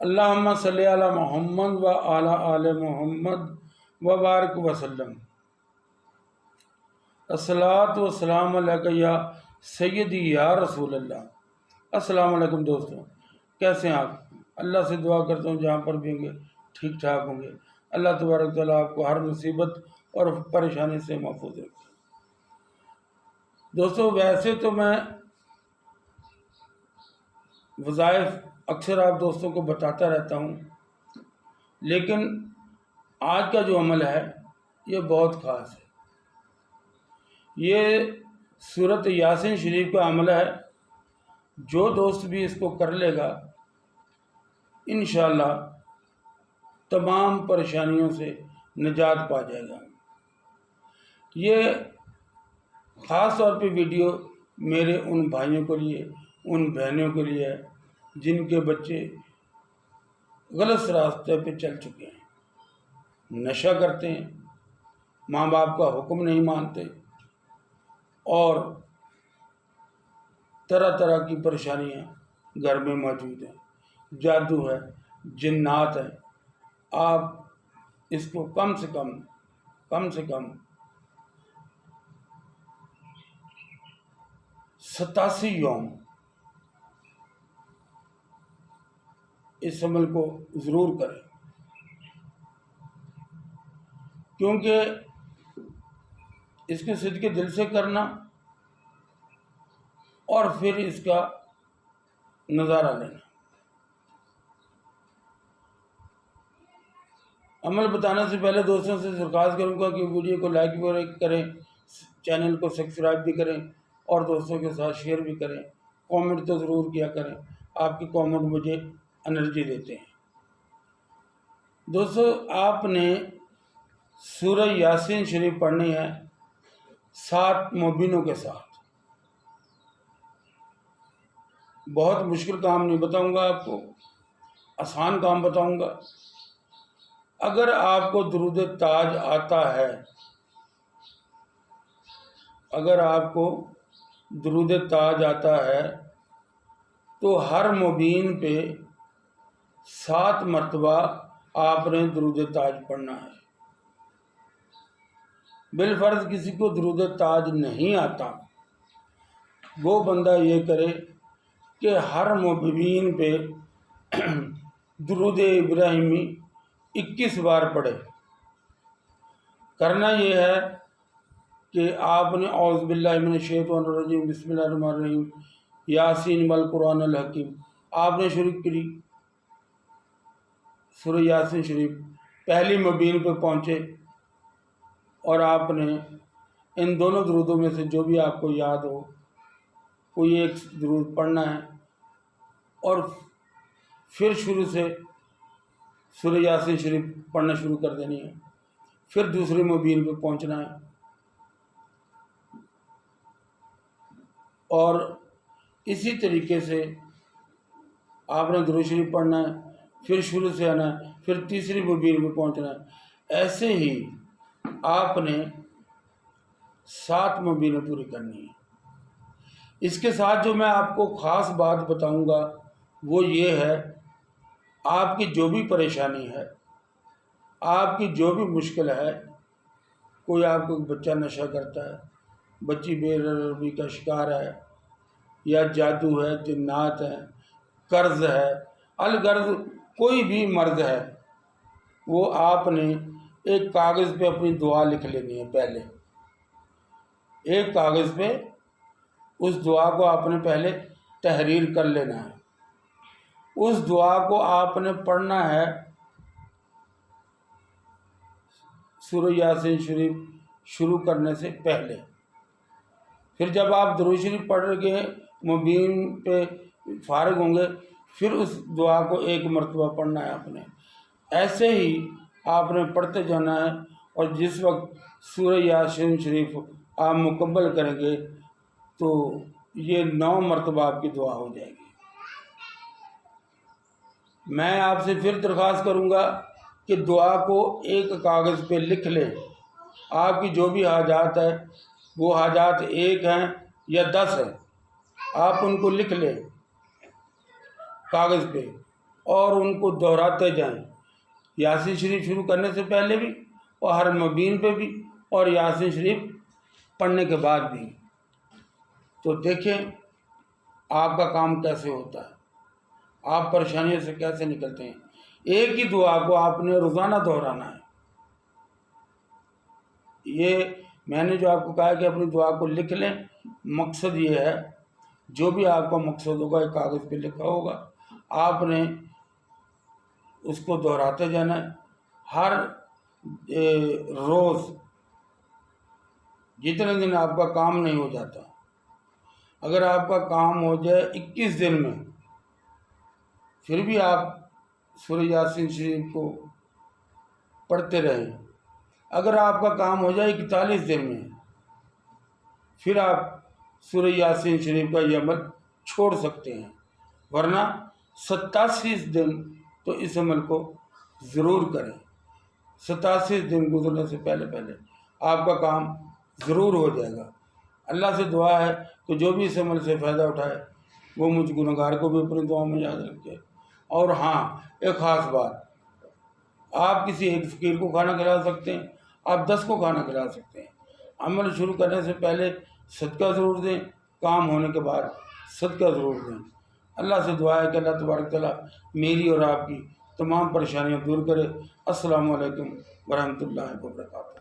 اللہم صلی علی محمد و علی آل محمد و بارک وسلم۔ الصلاۃ والسلام علیک یا سیدی یا رسول اللہ۔ السلام علیکم دوستوں، کیسے ہیں آپ؟ اللہ سے دعا کرتا ہوں جہاں پر بھی ہوں گے ٹھیک ٹھاک ہوں گے۔ اللہ تبارک تعالیٰ آپ کو ہر مصیبت اور پریشانی سے محفوظ رکھے۔ دوستوں، ویسے تو میں وظائف اکثر آپ دوستوں کو بتاتا رہتا ہوں، لیکن آج کا جو عمل ہے یہ بہت خاص ہے۔ یہ سورۃ یاسین شریف کا عمل ہے، جو دوست بھی اس کو کر لے گا انشاءاللہ تمام پریشانیوں سے نجات پا جائے گا۔ یہ خاص طور پہ ویڈیو میرے ان بھائیوں کے لیے، ان بہنوں کے لیے ہے جن کے بچے غلط راستے پہ چل چکے ہیں، نشہ کرتے ہیں، ماں باپ کا حکم نہیں مانتے اور طرح طرح کی پریشانیاں گھر میں موجود ہیں، جادو ہے، جنات ہے۔ آپ اس کو کم سے کم 87 یوم اس عمل کو ضرور کریں، کیونکہ اس کے صدقے دل سے کرنا اور پھر اس کا نظارہ لینا۔ عمل بتانے سے پہلے دوستوں سے درخواست کروں گا کہ ویڈیو کو لائک بھی کریں، چینل کو سبسکرائب بھی کریں اور دوستوں کے ساتھ شیئر بھی کریں۔ کامنٹ تو ضرور کیا کریں، آپ کی کامنٹ مجھے انرجی دیتے ہیں۔ دوستو، آپ نے سورہ یاسین شریف پڑھنی ہے 7 مبینوں کے ساتھ۔ بہت مشکل کام نہیں بتاؤں گا آپ کو، آسان کام بتاؤں گا۔ اگر آپ کو درود تاج آتا ہے، تو ہر مبین پہ 7 مرتبہ آپ نے درود تاج پڑھنا ہے۔ بالفرض کسی کو درود تاج نہیں آتا، وہ بندہ یہ کرے کہ ہر مبین پہ درود ابراہیمی 21 بار پڑھے۔ کرنا یہ ہے کہ آپ نے اعوذ باللہ من الشیطان الرجیم بسم اللہ الرحمن الرحیم یاسین والقرآن الحکیم آپ نے شروع کی۔ سورہ یاسین شریف پہلی مبین پہ پہنچے اور آپ نے ان دونوں درودوں میں سے جو بھی آپ کو یاد ہو کوئی ایک درود پڑھنا ہے اور پھر شروع سے سورہ یاسین شریف پڑھنا شروع کر دینی ہے، پھر دوسری مبین پہ پہنچنا ہے اور اسی طریقے سے آپ نے درود شریف پڑھنا ہے، پھر شروع سے آنا ہے، پھر تیسری مبین پہ پہنچنا ہے۔ ایسے ہی آپ نے 7 مبینیں پوری کرنی ہیں۔ اس کے ساتھ جو میں آپ کو خاص بات بتاؤں گا وہ یہ ہے، آپ کی جو بھی پریشانی ہے، آپ کی جو بھی مشکل ہے، کوئی آپ کو بچہ نشہ کرتا ہے، بچی بے رحمی کا شکار ہے، یا جادو ہے، جنات ہے، قرض ہے، الغرض کوئی بھی مرض ہے، وہ آپ نے ایک کاغذ پہ اپنی دعا لکھ لینی ہے۔ پہلے ایک کاغذ پہ اس دعا کو آپ نے پہلے تحریر کر لینا ہے۔ اس دعا کو آپ نے پڑھنا ہے سورہ یاسین شریف شروع کرنے سے پہلے۔ پھر جب آپ درود شریف پڑھ کے مبین پہ فارغ ہوں گے، پھر اس دعا کو ایک مرتبہ پڑھنا ہے آپ نے۔ ایسے ہی آپ نے پڑھتے جانا ہے اور جس وقت سورہ یاسین شریف آپ مکمل کریں گے تو یہ 9 مرتبہ آپ کی دعا ہو جائے گی۔ میں آپ سے پھر درخواست کروں گا کہ دعا کو ایک کاغذ پہ لکھ لیں۔ آپ کی جو بھی حاجات ہے، وہ حاجات 1 ہیں یا 10 ہیں، آپ ان کو لکھ لیں کاغذ پہ اور ان کو دہراتے جائیں، یاسین شریف شروع کرنے سے پہلے بھی اور ہر مبین پہ بھی اور یاسین شریف پڑھنے کے بعد بھی۔ تو دیکھیں آپ کا کام کیسے ہوتا ہے، آپ پریشانیوں سے کیسے نکلتے ہیں۔ ایک ہی دعا کو آپ نے روزانہ دہرانا ہے۔ یہ میں نے جو آپ کو کہا کہ اپنی دعا کو لکھ لیں، مقصد یہ ہے جو بھی آپ کا مقصد ہوگا ایک کاغذ پہ لکھا ہوگا، آپ نے اس کو دہراتے جانا ہے ہر روز۔ جتنے دن آپ کا کام نہیں ہو جاتا، اگر آپ کا کام ہو جائے 21 دن میں، پھر بھی آپ سورہ یاسین شریف کو پڑھتے رہیں۔ اگر آپ کا کام ہو جائے 41 دن میں، پھر آپ سورہ یاسین شریف کا یہ عمل چھوڑ سکتے ہیں، ورنہ 87 دن تو اس عمل کو ضرور کریں۔ 87 دن گزرنے سے پہلے آپ کا کام ضرور ہو جائے گا۔ اللہ سے دعا ہے کہ جو بھی اس عمل سے فائدہ اٹھائے وہ مجھ گنہگار کو بھی اپنی دعاؤں میں یاد رکھے۔ اور ہاں، ایک خاص بات، آپ کسی ایک فقیر کو کھانا کھلا سکتے ہیں، آپ 10 کو کھانا کھلا سکتے ہیں۔ عمل شروع کرنے سے پہلے صدقہ ضرور دیں، کام ہونے کے بعد صدقہ ضرور دیں۔ اللہ سے دعا ہے کہ اللہ تبارک تعالیٰ میری اور آپ کی تمام پریشانیاں دور کرے۔ السلام علیکم ورحمۃ اللہ وبرکاتہ۔